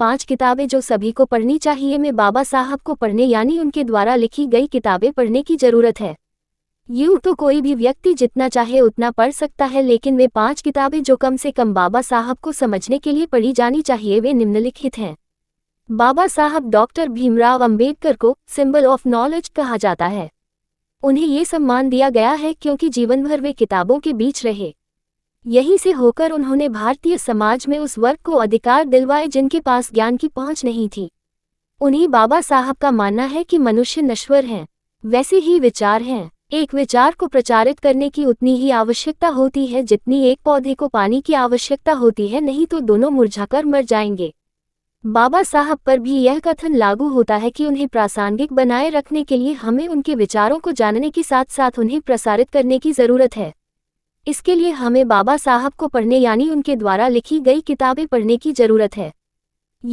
5 किताबें जो सभी को पढ़नी चाहिए में बाबा साहब को पढ़ने यानी उनके द्वारा लिखी गई किताबें पढ़ने की जरूरत है। यूँ तो कोई भी व्यक्ति जितना चाहे उतना पढ़ सकता है, लेकिन वे 5 किताबें जो कम से कम बाबा साहब को समझने के लिए पढ़ी जानी चाहिए वे निम्नलिखित हैं। बाबा साहब डॉक्टर भीमराव अंबेडकर को सिंबल ऑफ नॉलेज कहा जाता है। उन्हें ये सम्मान दिया गया है क्योंकि जीवन भर वे किताबों के बीच रहे। यहीं से होकर उन्होंने भारतीय समाज में उस वर्ग को अधिकार दिलवाए जिनके पास ज्ञान की पहुंच नहीं थी। उन्हीं बाबा साहब का मानना है कि मनुष्य नश्वर हैं, वैसे ही विचार हैं। एक विचार को प्रचारित करने की उतनी ही आवश्यकता होती है जितनी एक पौधे को पानी की आवश्यकता होती है, नहीं तो दोनों मुरझाकर मर जाएंगे। बाबा साहब पर भी यह कथन लागू होता है कि उन्हें प्रासंगिक बनाए रखने के लिए हमें उनके विचारों को जानने के साथ साथ उन्हें प्रसारित करने की जरूरत है। इसके लिए हमें बाबा साहब को पढ़ने यानी उनके द्वारा लिखी गई किताबें पढ़ने की जरूरत है।